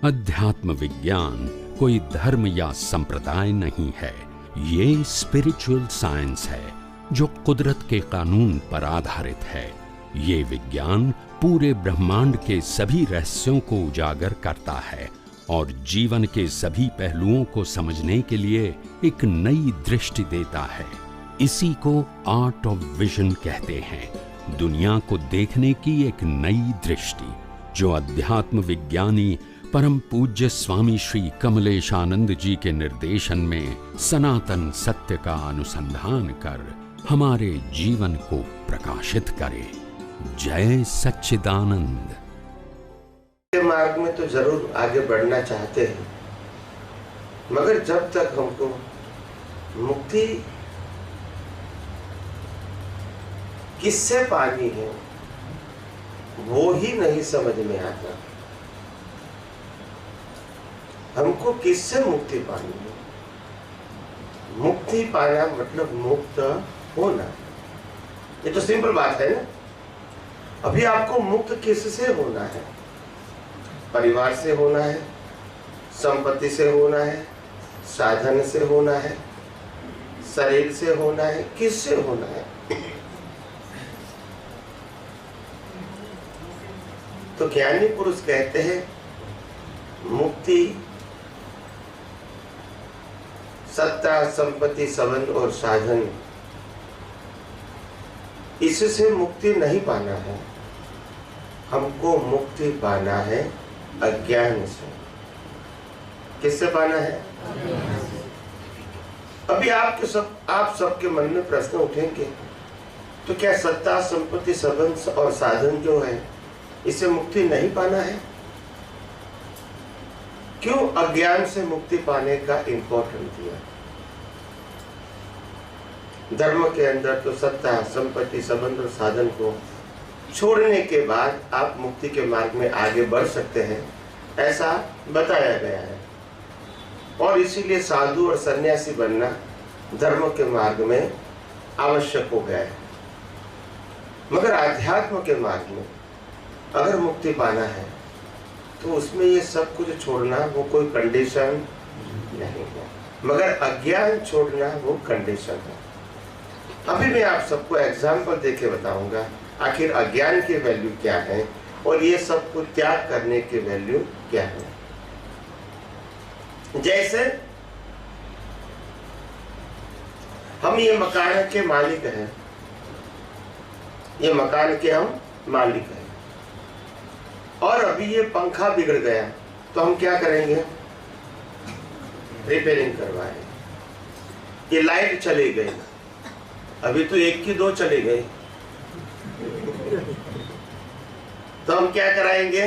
अध्यात्म विज्ञान कोई धर्म या संप्रदाय नहीं है, ये स्पिरिचुअल साइंस है जो कुदरत के कानून पर आधारित है। ये विज्ञान पूरे ब्रह्मांड के सभी रहस्यों को उजागर करता है और जीवन के सभी पहलुओं को समझने के लिए एक नई दृष्टि देता है। इसी को आर्ट ऑफ विजन कहते हैं, दुनिया को देखने की एक नई दृष्टि, जो अध्यात्म विज्ञानी परम पूज्य स्वामी श्री कमलेशानंद जी के निर्देशन में सनातन सत्य का अनुसंधान कर हमारे जीवन को प्रकाशित करे। जय सच्चिदानंद। मार्ग में तो जरूर आगे बढ़ना चाहते हैं, मगर जब तक हमको मुक्ति किससे पानी है वो ही नहीं समझ में आता। हमको किससे मुक्ति पानी है? मुक्ति पाना मतलब मुक्त होना, ये तो सिंपल बात है ना। अभी आपको मुक्त किससे होना है? परिवार से होना है, संपत्ति से होना है, साधन से होना है, शरीर से होना है, किससे होना है? तो ज्ञानी पुरुष कहते हैं मुक्ति सत्ता, संपत्ति, संबंध और साधन, इससे मुक्ति नहीं पाना है। हमको मुक्ति पाना है अज्ञान से। किससे पाना है? अभी आप सबके मन में प्रश्न उठेंगे, तो क्या सत्ता, संपत्ति, संबंध और साधन जो है इससे मुक्ति नहीं पाना है? क्यों अज्ञान से मुक्ति पाने का इंपॉर्टेंट दिया? धर्म के अंदर तो सत्ता, संपत्ति, संबंध और साधन को छोड़ने के बाद आप मुक्ति के मार्ग में आगे बढ़ सकते हैं, ऐसा बताया गया है। और इसीलिए साधु और सन्यासी बनना धर्म के मार्ग में आवश्यक हो गया है। मगर आध्यात्म के मार्ग में अगर मुक्ति पाना है तो उसमें ये सब कुछ छोड़ना वो कोई कंडीशन नहीं है, मगर अज्ञान छोड़ना वो कंडीशन है। अभी मैं आप सबको एग्जाम्पल देके बताऊंगा आखिर अज्ञान की वैल्यू क्या है और ये सब कुछ त्याग करने की वैल्यू क्या है। जैसे हम ये मकान के मालिक हैं, ये मकान के हम मालिक हैं, और अभी ये पंखा बिगड़ गया तो हम क्या करेंगे? रिपेयरिंग करवाएंगे। ये लाइट चली गई, अभी तो एक की दो चली गई, तो हम क्या कराएंगे?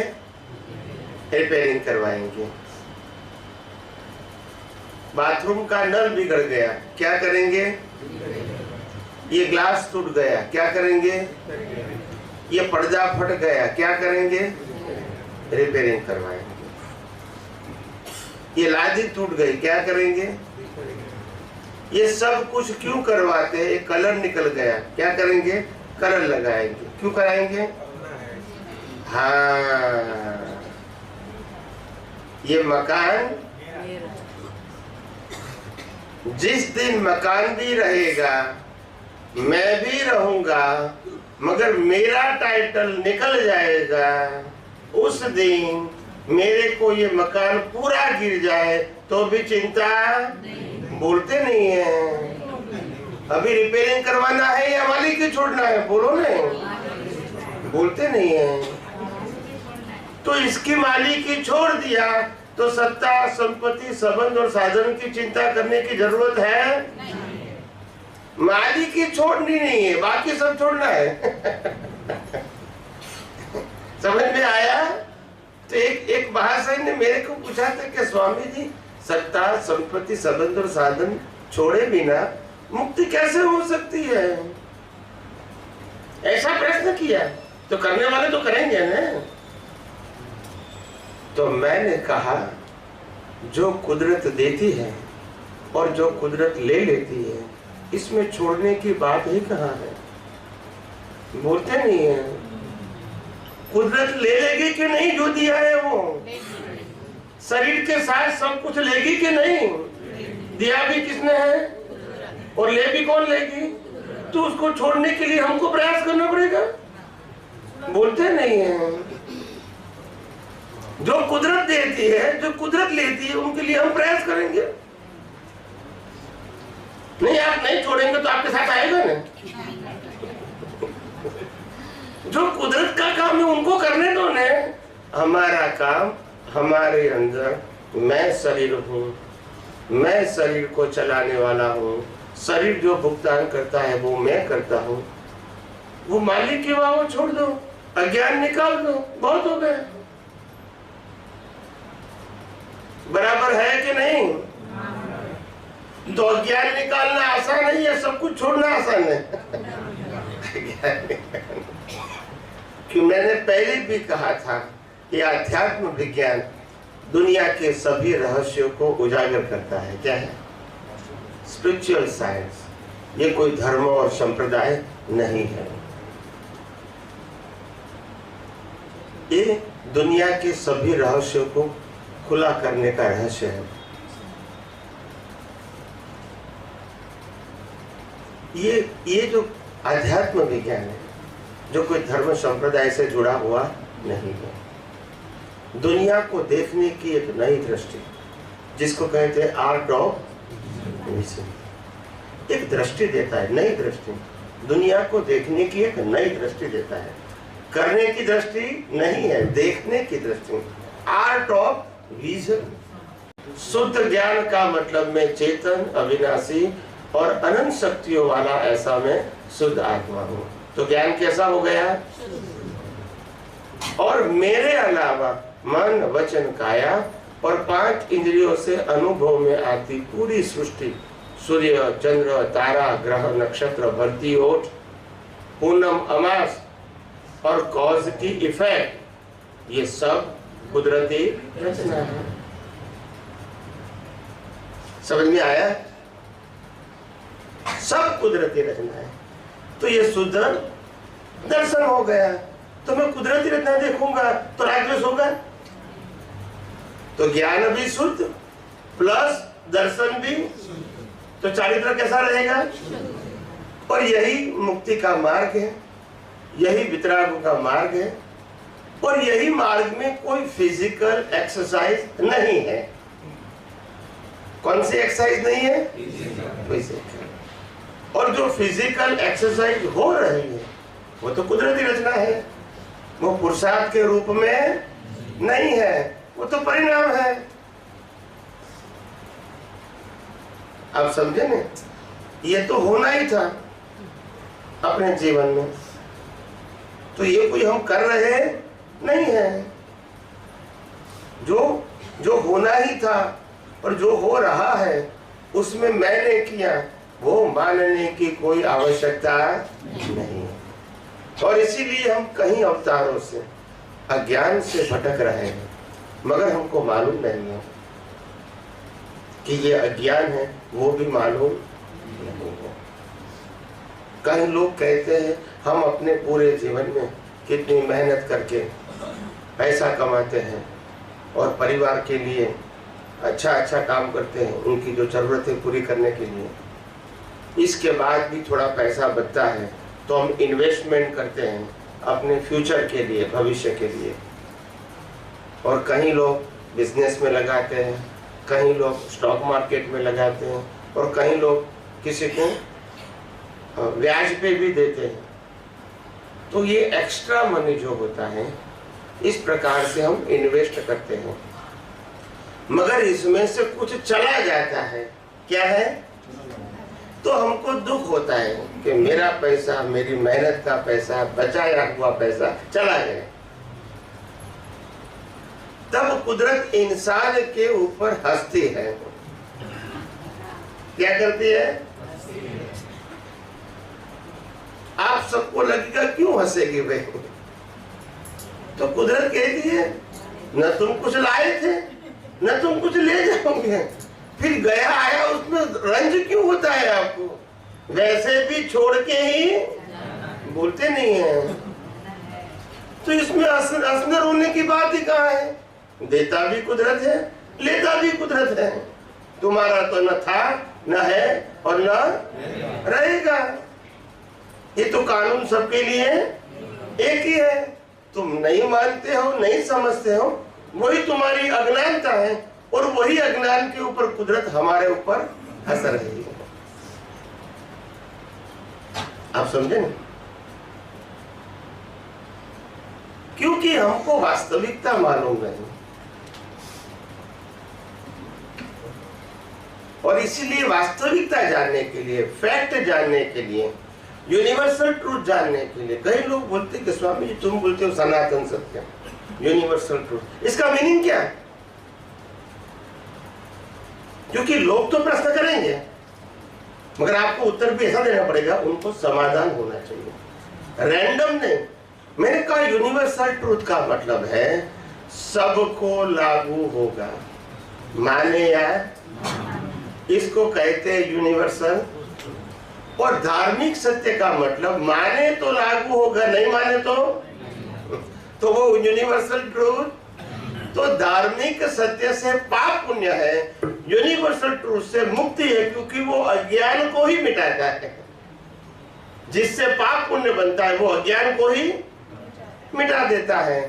रिपेयरिंग करवाएंगे। बाथरूम का नल बिगड़ गया, क्या करेंगे? ये ग्लास टूट गया, क्या करेंगे? ये पर्दा फट गया, क्या करेंगे? रिपेयरिंग करवाएंगे। ये लादी टूट गई, क्या करेंगे? ये सब कुछ क्यों करवाते हैं? एक कलर निकल गया, क्या करेंगे? कलर लगाएंगे। क्यों कराएंगे? हाँ, ये मकान जिस दिन मकान भी रहेगा मैं भी रहूंगा, मगर मेरा टाइटल निकल जाएगा, उस दिन मेरे को ये मकान पूरा गिर जाए तो भी चिंता बोलते नहीं है। अभी रिपेयरिंग करवाना है या मालिक ही छोड़ना है? बोलो नहीं, बोलते नहीं है। तो इसकी मालिक ही छोड़ दिया तो सत्ता, संपत्ति, संबंध और साधन की चिंता करने की जरूरत है? मालिक ही छोड़नी नहीं है, बाकी सब छोड़ना है। समझ में आया? तो एक महाशय ने मेरे को पूछा था कि स्वामी जी सत्ता, संपत्ति, संबंध और साधन छोड़े बिना मुक्ति कैसे हो सकती है? ऐसा प्रश्न किया। तो करने वाले तो करेंगे ना। तो मैंने कहा जो कुदरत देती है और जो कुदरत ले लेती है, इसमें छोड़ने की बात ही कहाँ है? बोलते नहीं है। कुदरत ले लेगी कि नहीं जो दिया है वो? शरीर के साथ सब कुछ लेगी कि नहीं? दिया भी किसने है और ले भी कौन लेगी? तो उसको छोड़ने के लिए हमको प्रयास करना पड़ेगा। बोलते नहीं है। जो कुदरत देती है, जो कुदरत लेती है, उनके लिए हम प्रयास करेंगे। नहीं, आप नहीं छोड़ेंगे तो आपके साथ आएगा ना। जो कुदरत का काम है उनको करने दो ने। हमारा काम हमारे अंदर, मैं शरीर हूँ, मैं शरीर को चलाने वाला हूँ, शरीर जो भुगतान करता है वो मैं करता हूँ। वो मालिक की वाह छोड़ दो, अज्ञान निकाल दो, बहुत हो गया। बराबर है कि नहीं? तो अज्ञान निकालना आसान नहीं है, सब कुछ छोड़ना आसान है। कि मैंने पहले भी कहा था कि आध्यात्म विज्ञान दुनिया के सभी रहस्यों को उजागर करता है। क्या है? Spiritual science. ये कोई धर्म और संप्रदाय नहीं है, ये दुनिया के सभी रहस्यों को खुला करने का रहस्य है। ये जो आध्यात्म विज्ञान है, जो कोई धर्म संप्रदाय से जुड़ा हुआ नहीं है, दुनिया को देखने की एक नई दृष्टि, जिसको कहते हैं आर्ट ऑफ विजन, एक दृष्टि देता है, नई दृष्टि। दुनिया को देखने की एक नई दृष्टि देता है। करने की दृष्टि नहीं है, देखने की दृष्टि। Art of vision. शुद्ध ज्ञान का मतलब मैं चेतन, अविनाशी और अनंत शक्तियों वाला ऐसा मैं शुद्ध आत्मा हूँ। तो ज्ञान कैसा हो गया? और मेरे अलावा मन, वचन, काया और 5 इंद्रियों से अनुभव में आती पूरी सृष्टि, सूर्य, चंद्र, तारा, ग्रह, नक्षत्र, भरती ओट, पूनम, अमास और कॉज की इफेक्ट, ये सब कुदरती रचना है। समझ में आया? सब कुदरती रचना है। तो ये शुद्ध दर्शन हो गया। तो मैं कुदरती रचना देखूंगा तो रागद्वेष होगा। तो ज्ञान भी शुद्ध प्लस दर्शन भी, तो चारित्र कैसा रहेगा? और यही मुक्ति का मार्ग है, यही वितराग का मार्ग है। और यही मार्ग में कोई फिजिकल एक्सरसाइज नहीं है। कौन सी एक्सरसाइज नहीं है? फिजिकल। और जो फिजिकल एक्सरसाइज हो रही है वो तो कुदरती रचना है, वो पुरुषार्थ के रूप में नहीं है, वो तो परिणाम है। आप समझे ना? ये तो होना ही था अपने जीवन में, तो ये कोई हम कर रहे नहीं है। जो होना ही था और जो हो रहा है उसमें मैंने किया, वो मानने की कोई आवश्यकता नहीं। और इसीलिए हम कहीं अवतारों से अज्ञान से भटक रहे हैं, मगर हमको मालूम नहीं है कि ये अज्ञान है, वो भी मालूम नहीं है। कई लोग कहते हैं हम अपने पूरे जीवन में कितनी मेहनत करके पैसा कमाते हैं और परिवार के लिए अच्छा काम करते हैं, उनकी जो जरूरतें पूरी करने के लिए। इसके बाद भी थोड़ा पैसा बचता है तो हम इन्वेस्टमेंट करते हैं अपने फ्यूचर के लिए, भविष्य के लिए। और कहीं लोग बिजनेस में लगाते हैं, कहीं लोग स्टॉक मार्केट में लगाते हैं, और कहीं लोग किसी को ब्याज पे भी देते हैं। तो ये एक्स्ट्रा मनी जो होता है, इस प्रकार से हम इन्वेस्ट करते हैं, मगर इसमें से कुछ चला जाता है। क्या है? तो हमको दुख होता है कि मेरा पैसा, मेरी मेहनत का पैसा, बचाया हुआ पैसा चला गया। तब कुदरत इंसान के ऊपर हंसती है। क्या करती है? आप सबको लगेगा क्यों हंसेगी भाई? तो कुदरत कहती है न तुम कुछ लाए थे, न तुम कुछ ले जाओगे, फिर गया आया उसमें रंज क्यों होता है आपको? वैसे भी छोड़ के ही बोलते नहीं है। तो इसमें हंसने रोने की बात ही कहाँ है? देता भी कुदरत है लेता भी कुदरत है। तुम्हारा तो न था, न है और न रहेगा। ये तो कानून सबके लिए एक ही है। तुम नहीं मानते हो, नहीं समझते हो, वही तुम्हारी अज्ञानता है, और वही अज्ञान के ऊपर कुदरत हमारे ऊपर हंस रही है। आप समझे ना? क्योंकि हमको वास्तविकता मालूम नहीं, और इसीलिए वास्तविकता जानने के लिए, फैक्ट जानने के लिए, यूनिवर्सल ट्रूथ जानने के लिए, कई लोग बोलते कि स्वामी जी तुम बोलते हो सनातन सत्य, यूनिवर्सल ट्रूथ, इसका मीनिंग क्या है? क्योंकि लोग तो प्रश्न करेंगे, मगर आपको उत्तर भी ऐसा देना पड़ेगा, उनको समाधान होना चाहिए, रैंडम नहीं। मैंने कहा यूनिवर्सल ट्रूथ का मतलब है सबको लागू होगा, माने या, इसको कहते हैं यूनिवर्सल। और धार्मिक सत्य का मतलब माने तो लागू होगा, नहीं माने तो वो यूनिवर्सल ट्रूथ। तो धार्मिक सत्य से पाप पुण्य है, यूनिवर्सल ट्रूथ से मुक्ति है, क्योंकि वो अज्ञान को ही मिटाता है। जिससे पाप पुण्य बनता है वो अज्ञान को ही मिटा देता है।